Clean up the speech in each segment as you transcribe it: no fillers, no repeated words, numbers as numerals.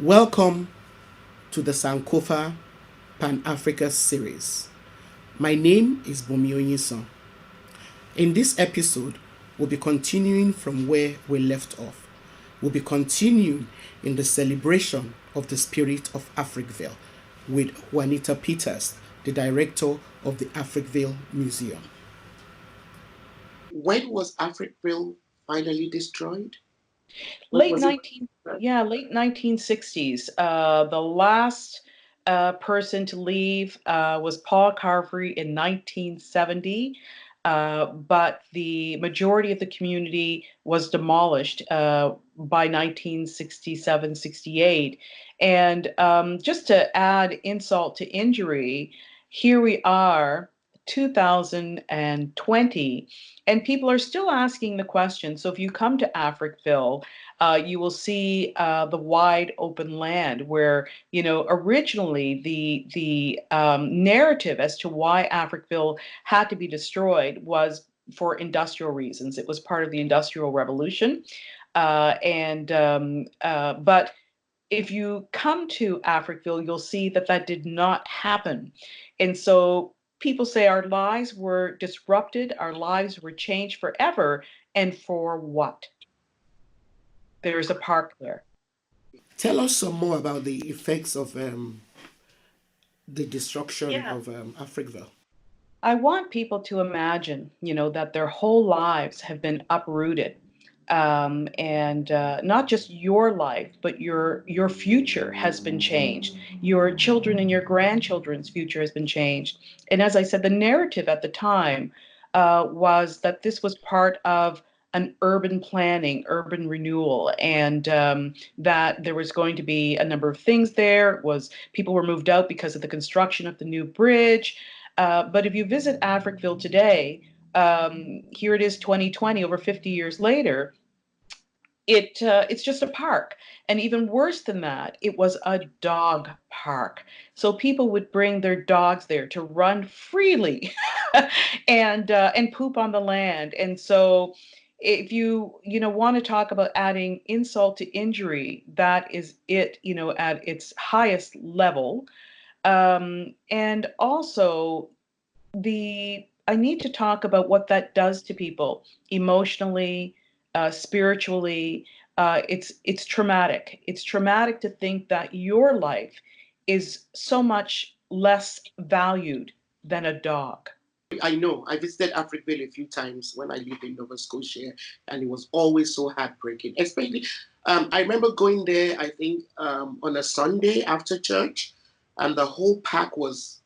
Welcome to the Sankofa Pan Africa series. My name is Bomi Onyison. In this episode, we'll be continuing from where we left off. We'll be continuing in the celebration of the spirit of Africville with Juanita Peters, the director of the Africville Museum. When was Africville finally destroyed? When Late was it? 1960s. The last person to leave was Paul Carvery in 1970. But the majority of the community was demolished by 1967, 68. And just to add insult to injury, here we are, 2020, and people are still asking the question. So if you come to Africville, you will see the wide open land where, originally the narrative as to why Africville had to be destroyed was for industrial reasons. It was part of the Industrial Revolution. But if you come to Africville, you'll see that that did not happen. And so people say our lives were disrupted, our lives were changed forever. And for what? There's a park there. Tell us some more about the effects of the destruction Yeah. of Africville. I want people to imagine, that their whole lives have been uprooted. And not just your life, but your future has been changed. Your children and your grandchildren's future has been changed. And as I said, the narrative at the time was that this was part of an urban planning, urban renewal, and that there was going to be a number of things there. It was people were moved out because of the construction of the new bridge. But if you visit Africville today, here it is 2020, over 50 years later, it's just a park. And even worse than that, it was a dog park. So people would bring their dogs there to run freely and poop on the land. And so if you want to talk about adding insult to injury, that is it, at its highest level. And also the I need to talk about what that does to people emotionally, spiritually. It's traumatic. It's traumatic to think that your life is so much less valued than a dog. I know I visited Africville a few times when I lived in Nova Scotia, and it was always so heartbreaking. Especially, I remember going there, I think, on a Sunday after church, and the whole park was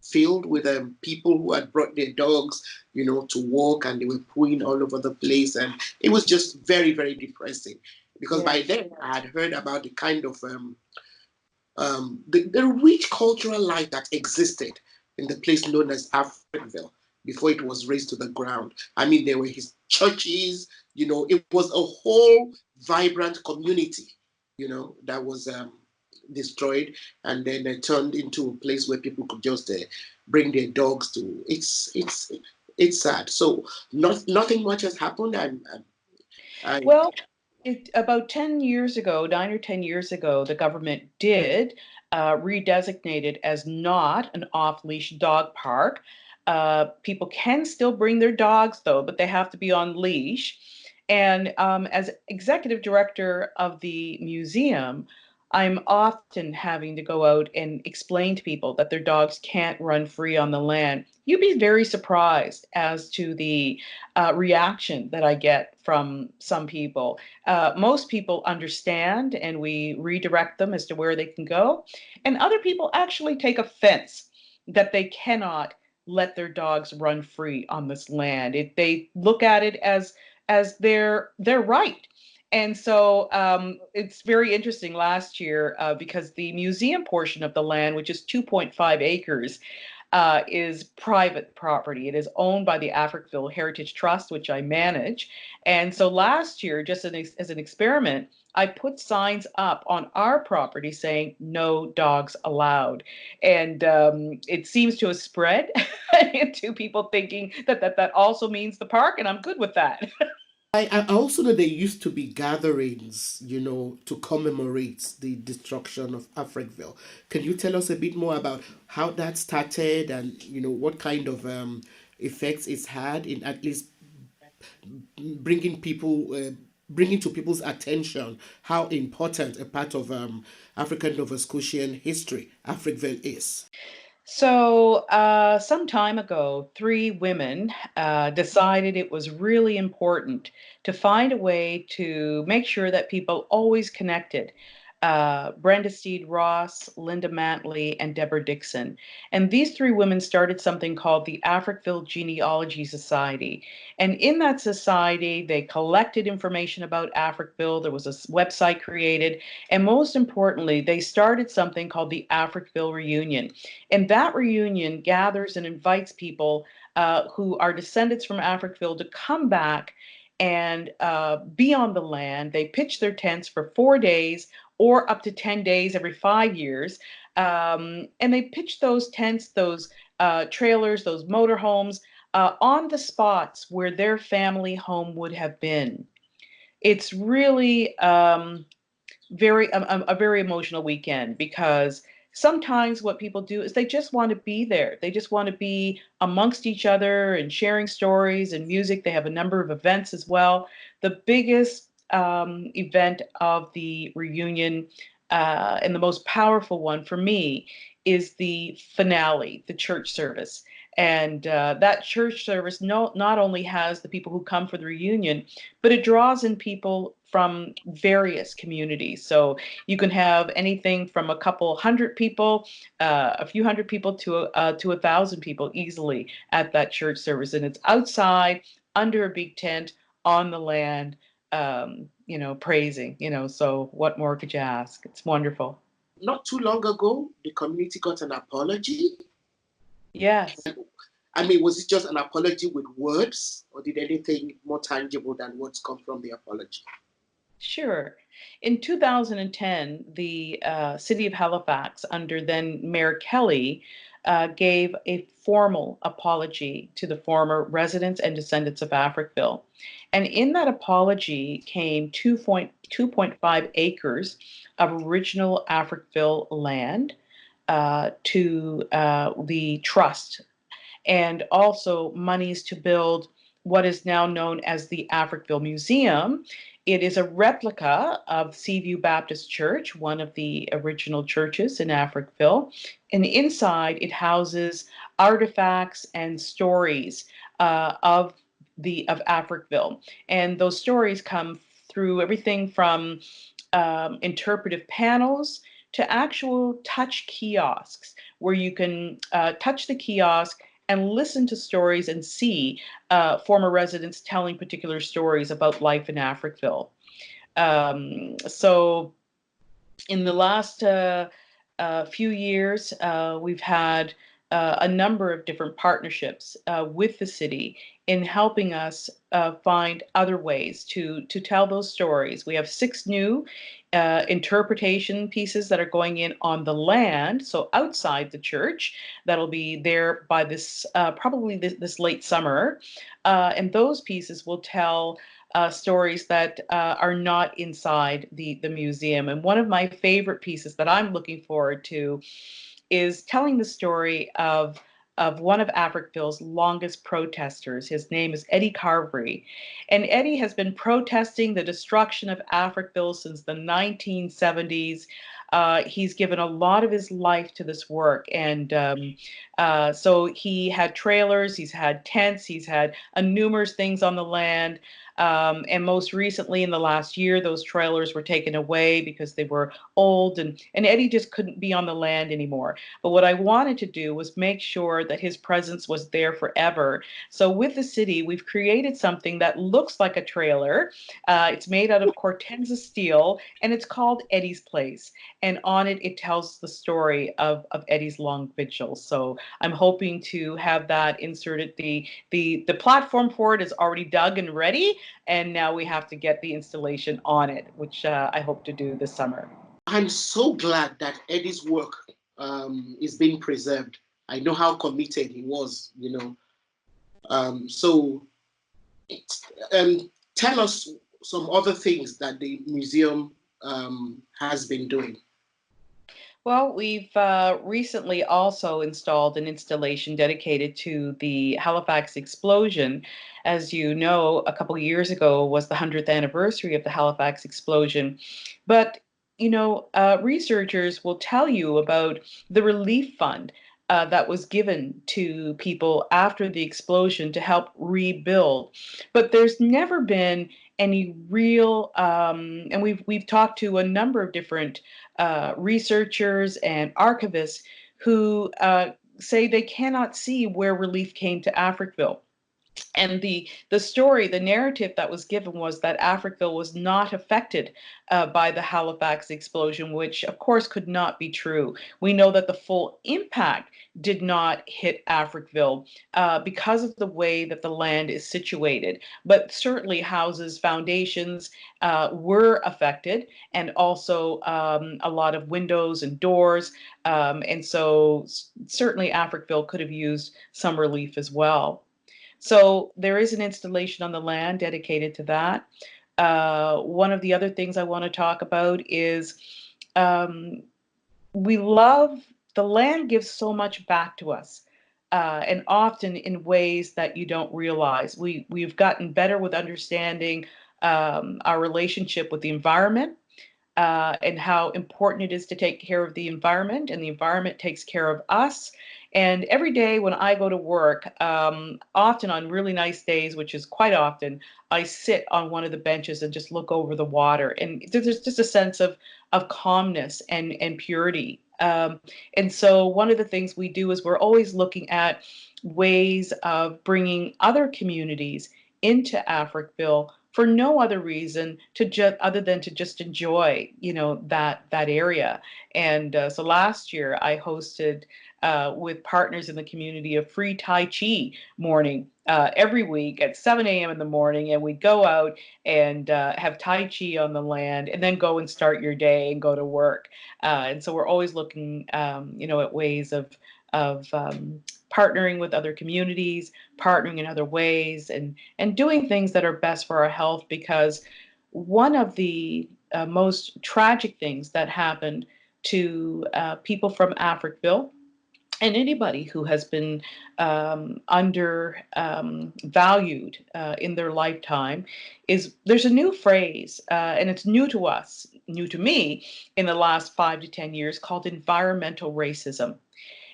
filled with people who had brought their dogs, to walk, and they were pooing all over the place. And it was just very, very depressing because by Yes. then I had heard about the kind of the rich cultural life that existed in the place known as Africville before it was razed to the ground. I mean, there were his churches, it was a whole vibrant community, that was destroyed and then turned into a place where people could just bring their dogs to. It's sad. So nothing much has happened. I Well, about 10 years ago, 9 or 10 years ago, the government did redesignate it as not an off leash dog park. People can still bring their dogs, though, but they have to be on leash. And as executive director of the museum, I'm often having to go out and explain to people that their dogs can't run free on the land. You'd be very surprised as to the reaction that I get from some people. Most people understand and we redirect them as to where they can go. And other people actually take offense that they cannot let their dogs run free on this land. They look at it as their right. And so it's very interesting last year because the museum portion of the land, which is 2.5 acres, is private property. It is owned by the Africville Heritage Trust, which I manage. And so last year, just as an experiment, I put signs up on our property saying no dogs allowed. And it seems to have spread into people thinking that also means the park, and I'm good with that. I also know there used to be gatherings, to commemorate the destruction of Africville. Can you tell us a bit more about how that started and, what kind of effects it's had in at least bringing people, bringing to people's attention how important a part of African Nova Scotian history Africville is? So, some time ago, three women decided it was really important to find a way to make sure that people always connected. Brenda Steed Ross, Linda Mantley, and Deborah Dixon. And these three women started something called the Africville Genealogy Society. And in that society, they collected information about Africville. There was a website created. And most importantly, they started something called the Africville Reunion. And that reunion gathers and invites people who are descendants from Africville to come back and be on the land. They pitch their tents for 4 days or up to 10 days every 5 years. And they pitch those tents, those trailers, those motorhomes on the spots where their family home would have been. It's really a very emotional weekend because sometimes what people do is they just want to be there. They just want to be amongst each other and sharing stories and music. They have a number of events as well. The biggest event of the reunion and the most powerful one for me is the finale, the church service. And that church service not only has the people who come for the reunion, but it draws in people from various communities. So you can have anything from a couple hundred people, a few hundred people to 1,000 people easily at that church service, and it's outside under a big tent on the land, praising. So what more could you ask? It's wonderful. Not too long ago, the community got an apology. Yes. I mean, was it just an apology with words, or did anything more tangible than words come from the apology? Sure. In 2010, the city of Halifax, under then Mayor Kelly, gave a formal apology to the former residents and descendants of Africville. And in that apology came 2.5 acres of original Africville land to the trust, and also monies to build what is now known as the Africville Museum. It is a replica of Seaview Baptist Church, one of the original churches in Africville. And inside, it houses artifacts and stories of Africville. And those stories come through everything from interpretive panels to actual touch kiosks, where you can touch the kiosk and listen to stories and see former residents telling particular stories about life in Africville. So in the last few years, we've had a number of different partnerships with the city in helping us find other ways to tell those stories. We have 6 new interpretation pieces that are going in on the land, so outside the church, that'll be there by this probably this late summer. And those pieces will tell stories that are not inside the museum. And one of my favorite pieces that I'm looking forward to is telling the story of one of Africville's longest protesters. His name is Eddie Carvery. And Eddie has been protesting the destruction of Africville since the 1970s. He's given a lot of his life to this work. And so he had trailers, he's had tents, he's had numerous things on the land. And most recently, in the last year, those trailers were taken away because they were old, and Eddie just couldn't be on the land anymore. But what I wanted to do was make sure that his presence was there forever. So with the city, we've created something that looks like a trailer. It's made out of Cortenza steel, and it's called Eddie's Place. And on it, it tells the story of Eddie's long vigil. So I'm hoping to have that inserted. The platform for it is already dug and ready, and now we have to get the installation on it, which I hope to do this summer. I'm so glad that Eddie's work is being preserved. I know how committed he was, So um, Tell us some other things that the museum has been doing. Well, we've recently also installed an installation dedicated to the Halifax explosion. As you know, a couple of years ago was the 100th anniversary of the Halifax explosion. But, researchers will tell you about the relief fund that was given to people after the explosion to help rebuild. But there's never been any real, and we've talked to a number of different researchers and archivists who say they cannot see where relief came to Africville. And the story, the narrative that was given was that Africville was not affected by the Halifax explosion, which of course could not be true. We know that the full impact did not hit Africville because of the way that the land is situated. But certainly houses, foundations were affected, and also a lot of windows and doors. And so certainly Africville could have used some relief as well. So there is an installation on the land dedicated to that. One of the other things I want to talk about is um, we love the land gives so much back to us, and often in ways that you don't realize. We've gotten better with understanding our relationship with the environment, and how important it is to take care of the environment, and the environment takes care of us. And every day when I go to work, often on really nice days, which is quite often, I sit on one of the benches and just look over the water. And there's just a sense of calmness and purity. And so one of the things we do is we're always looking at ways of bringing other communities into Africville for no other reason to just other than to just enjoy, that area. And so last year I hosted with partners in the community a free Tai Chi morning every week at 7 a.m. in the morning, and we'd go out and have Tai Chi on the land, and then go and start your day and go to work. And so we're always looking, at ways of partnering with other communities, partnering in other ways, and doing things that are best for our health. Because one of the most tragic things that happened to people from Africville, and anybody who has been under valued in their lifetime, is there's a new phrase, and it's new to us, new to me, in the last 5 to 10 years, called environmental racism.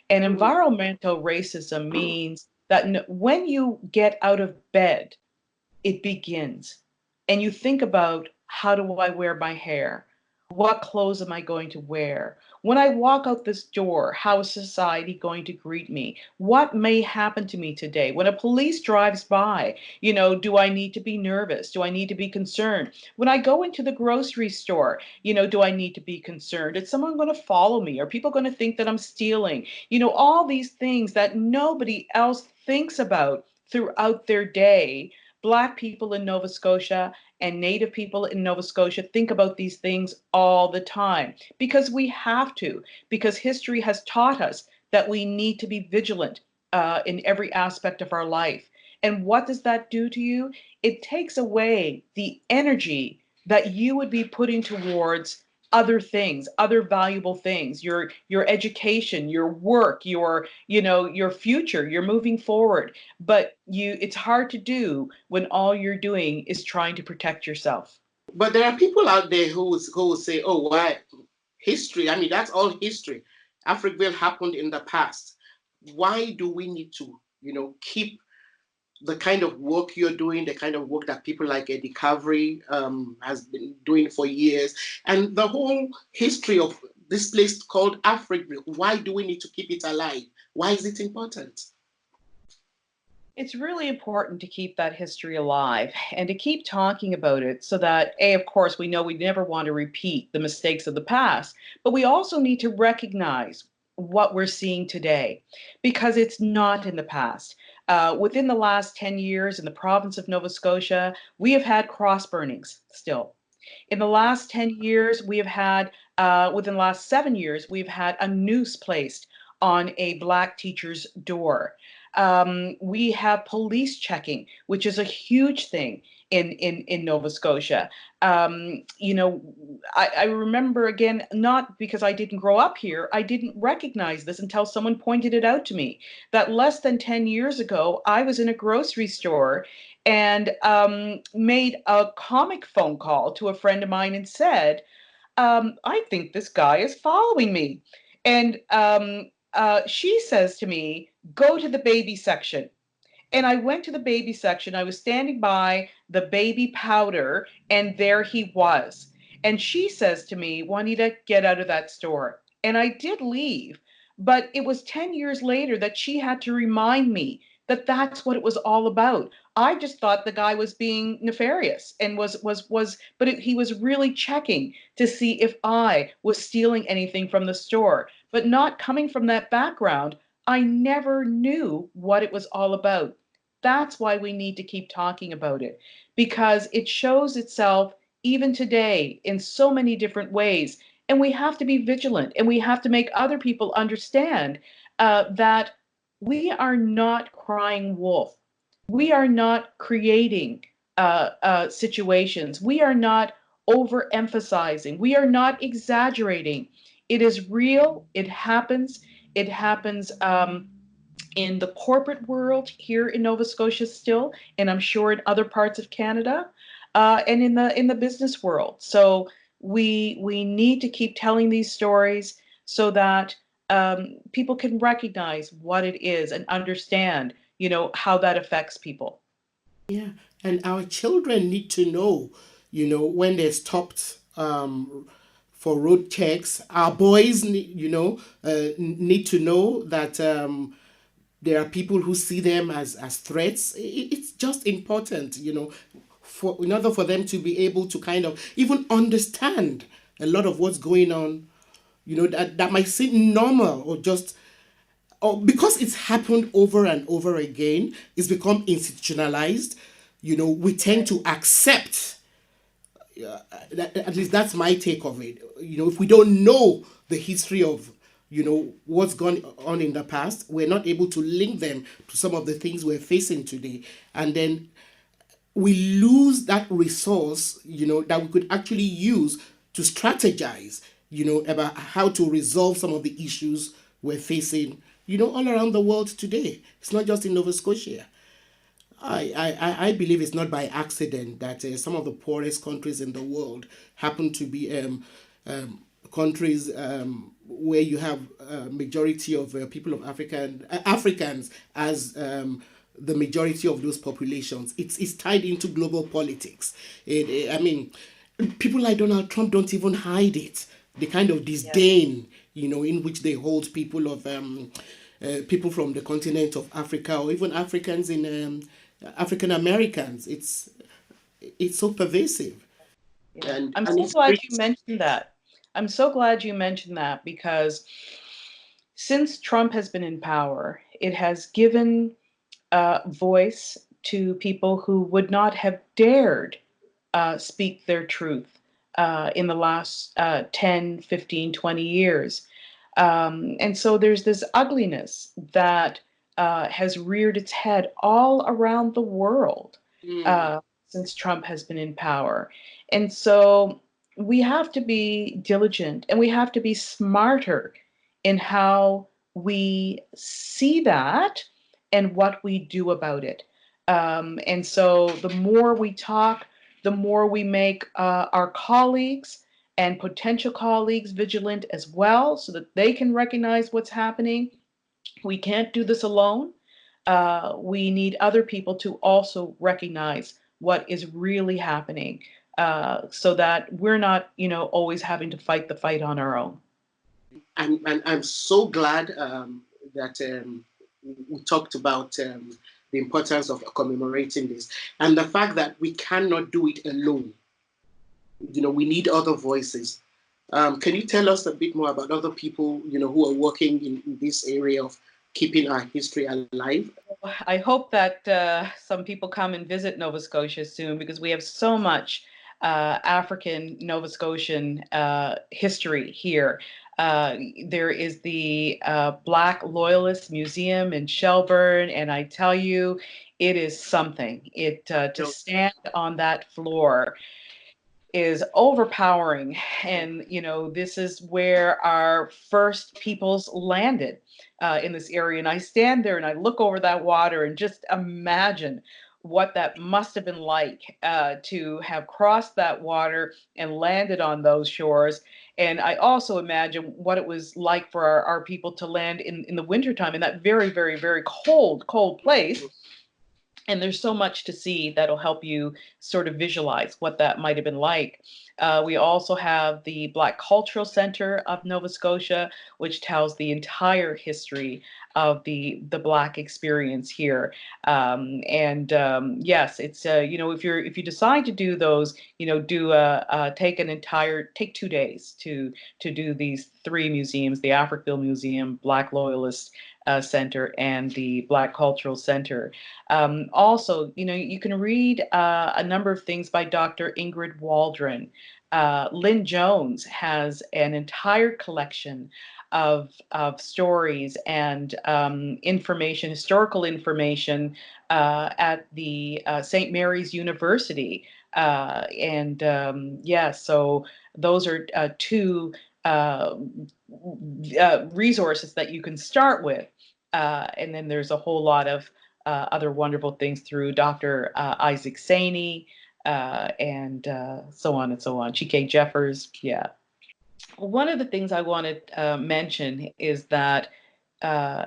And Mm. environmental racism means that when you get out of bed, it begins. And you think about, how do I wear my hair? What clothes am I going to wear? When I walk out this door, how is society going to greet me? What may happen to me today? When a police drives by, do I need to be nervous? Do I need to be concerned? When I go into the grocery store, do I need to be concerned? Is someone going to follow me? Are people going to think that I'm stealing? All these things that nobody else thinks about throughout their day. Black people in Nova Scotia and Native people in Nova Scotia think about these things all the time, because we have to, because history has taught us that we need to be vigilant in every aspect of our life. And what does that do to you? It takes away the energy that you would be putting towards other things, other valuable things, your education, your work, your future, you're moving forward. But it's hard to do when all you're doing is trying to protect yourself. But there are people out there who will say, "Oh, why history? I mean, that's all history. Africville happened in the past. Why do we need to, keep the kind of work you're doing, the kind of work that people like Eddie Cavery has been doing for years, and the whole history of this place called Africville? Why do we need to keep it alive? Why is it important?" It's really important to keep that history alive and to keep talking about it, so that, A, of course, we know we never want to repeat the mistakes of the past, but we also need to recognize what we're seeing today, because it's not in the past. Within the last 10 years in the province of Nova Scotia, we have had cross burnings still. In the last 10 years, we have had, within the last 7 years, we've had a noose placed on a Black teacher's door. We have police checking, which is a huge thing in Nova Scotia. You know, I remember, again, not because I didn't grow up here, I didn't recognize this until someone pointed it out to me, that less than 10 years ago, I was in a grocery store and made a comic phone call to a friend of mine and said, I think this guy is following me. And she says to me, go to the baby section. And I went to the baby section. I was standing by the baby powder, and there he was. And she says to me, Juanita, get out of that store. And I did leave. But it was 10 years later that she had to remind me that that's what it was all about. I just thought the guy was being nefarious and but he was really checking to see if I was stealing anything from the store. But not coming from that background, I never knew what it was all about. That's why we need to keep talking about it, because it shows itself even today in so many different ways. And we have to be vigilant, and we have to make other people understand that we are not crying wolf. We are not creating situations. We are not overemphasizing. We are not exaggerating. It is real. It happens. It happens in the corporate world here in Nova Scotia still, and I'm sure in other parts of Canada, and in the business world. So we need to keep telling these stories so that people can recognize what it is and understand, how that affects people. Yeah, and our children need to know, when they're stopped for road checks. Our boys, need to know that there are people who see them as threats. It's just important, for in order for them to be able to kind of even understand a lot of what's going on, that might seem normal or just or because it's happened over and over again, it's become institutionalized. We tend to accept. At least that's my take of it. If we don't know the history of, what's gone on in the past, we're not able to link them to some of the things we're facing today, and then we lose that resource, that we could actually use to strategize, about how to resolve some of the issues we're facing, all around the world today. It's not just in Nova Scotia. I believe it's not by accident that some of the poorest countries in the world happen to be countries where you have a majority of people of Africans as the majority of those populations. It's tied into global politics. I mean, people like Donald Trump don't even hide it. The kind of disdain, in which they hold people of people from the continent of Africa, or even Africans in African Americans. It's so pervasive, Yeah. and I'm and so it's glad great. you mentioned that. I'm so glad you mentioned that because since Trump has been in power, it has given voice to people who would not have dared speak their truth in the last 10, 15, 20 years. And so there's this ugliness that has reared its head all around the world Mm. uh, since Trump has been in power. And so we have to be diligent and we have to be smarter in how we see that and what we do about it. And so the more we talk, the more we make our colleagues and potential colleagues vigilant as well so that they can recognize what's happening. We can't do this alone. We need other people to also recognize what is really happening so that we're not, always having to fight the fight on our own. And I'm so glad that we talked about the importance of commemorating this and the fact that we cannot do it alone. We need other voices. Can you tell us a bit more about other people, who are working in this area of keeping our history alive? I hope that some people come and visit Nova Scotia soon because we have so much African Nova Scotian history here. There is the Black Loyalist Museum in Shelburne, and I tell you, It is something. It to No. stand on that floor is overpowering. And, this is where our first peoples landed in this area. And I stand there and I look over that water and just imagine what that must have been like to have crossed that water and landed on those shores. And I also imagine what it was like for our people to land in the wintertime in that very, very, very cold, cold place. And there's so much to see that'll help you sort of visualize what that might have been like. We also have the Black Cultural Center of Nova Scotia, which tells the entire history of the Black experience here. Yes, it's if you decide to do those, take 2 days to do these three museums: the Africville Museum, Black Loyalist Center, and the Black Cultural Center. Also, you can read a number of things by Dr. Ingrid Waldron. Lynn Jones has an entire collection of stories and information, historical information at the St. Mary's University. So those are two resources that you can start with. And then there's a whole lot of other wonderful things through Dr. Isaac Saney, and so on and so on. Chike Jeffers, yeah. One of the things I want to mention is that uh,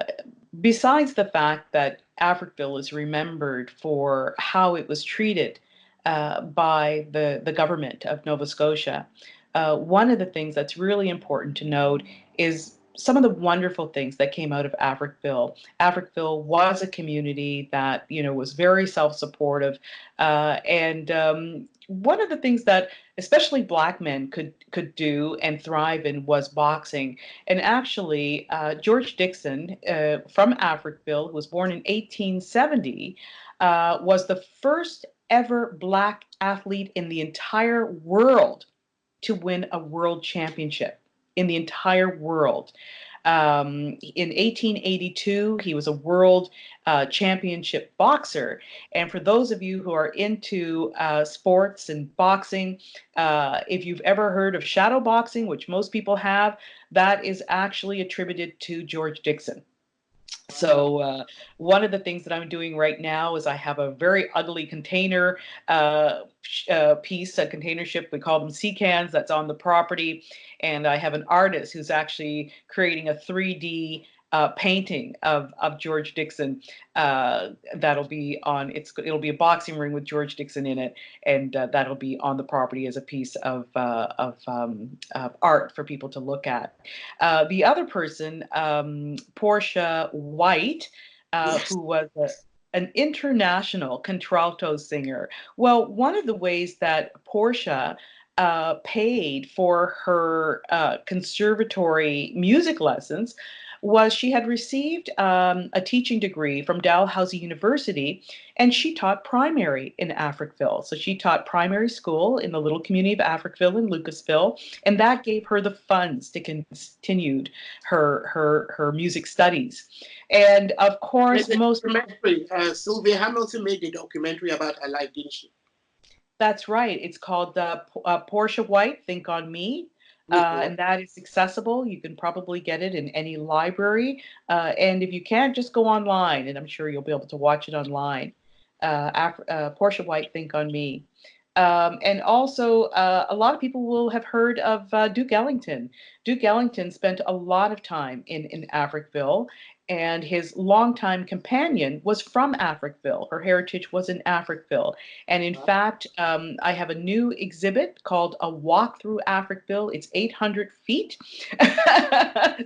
besides the fact that Africville is remembered for how it was treated by the government of Nova Scotia, one of the things that's really important to note is some of the wonderful things that came out of Africville. Africville was a community that was very self-supportive, and one of the things that especially Black men could do and thrive in was boxing. And actually, George Dixon from Africville, who was born in 1870, was the first ever Black athlete in the entire world to win a world championship in the entire world. In 1882, he was a world championship boxer. And for those of you who are into sports and boxing, if you've ever heard of shadow boxing, which most people have, that is actually attributed to George Dixon. So one of the things that I'm doing right now is I have a very ugly container piece, a container ship. We call them sea cans. That's on the property, and I have an artist who's actually creating a 3D painting of George Dixon. That'll be on. It'll be a boxing ring with George Dixon in it, and that'll be on the property as a piece of art for people to look at. The other person, Portia White, Yes. who was an international contralto singer. Well, one of the ways that Portia paid for her conservatory music lessons was she had received a teaching degree from Dalhousie University, and she taught primary in Africville. So she taught primary school in the little community of Africville in Lucasville, and that gave her the funds to continue her music studies. And of There's course, a most documentary. Sylvia Hamilton made a documentary about her life, didn't she? that's right. It's called Portia White, Think on Me. Mhm. And that is accessible. You can probably get it in any library. And if you can't, just go online, and I'm sure you'll be able to watch it online. Portia White, Think on Me. And also, a lot of people will have heard of Duke Ellington. Duke Ellington spent a lot of time in Africville, and his longtime companion was from Africville. Her heritage was in Africville. And in fact, I have a new exhibit called A Walk Through Africville. It's 800 feet,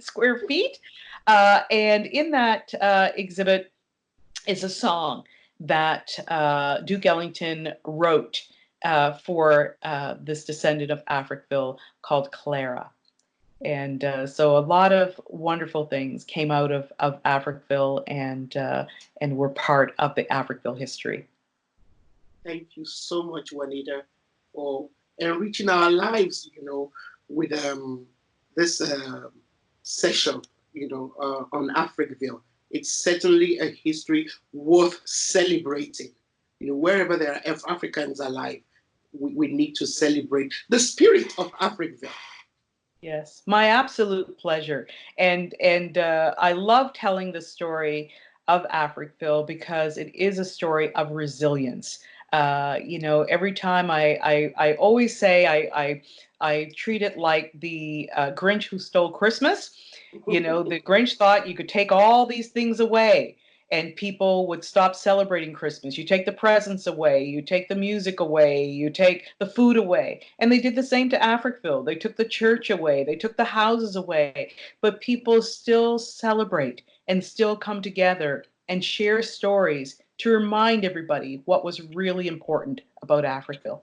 square feet. And in that exhibit is a song that Duke Ellington wrote for this descendant of Africville called Clara. And so a lot of wonderful things came out of Africville and were part of the Africville history. Thank you so much, Juanita, for enriching our lives, with this session, on Africville. it's certainly a history worth celebrating. Wherever there are Africans alive, we need to celebrate the spirit of Africville. Yes, my absolute pleasure. And I love telling the story of Africville because it is a story of resilience. Every time I always say I treat it like the Grinch who stole Christmas. The Grinch thought you could take all these things away and people would stop celebrating Christmas. You take the presents away, you take the music away, you take the food away. And they did the same to Africville. They took the church away, they took the houses away, but people still celebrate and still come together and share stories to remind everybody what was really important about Africville.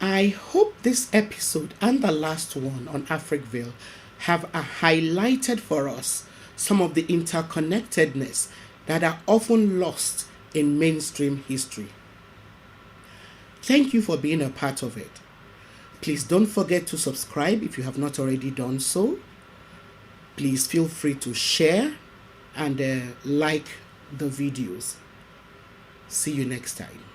I hope this episode and the last one on Africville have highlighted for us some of the interconnectedness that are often lost in mainstream history. Thank you for being a part of it. Please don't forget to subscribe if you have not already done so. Please feel free to share and like the videos. See you next time.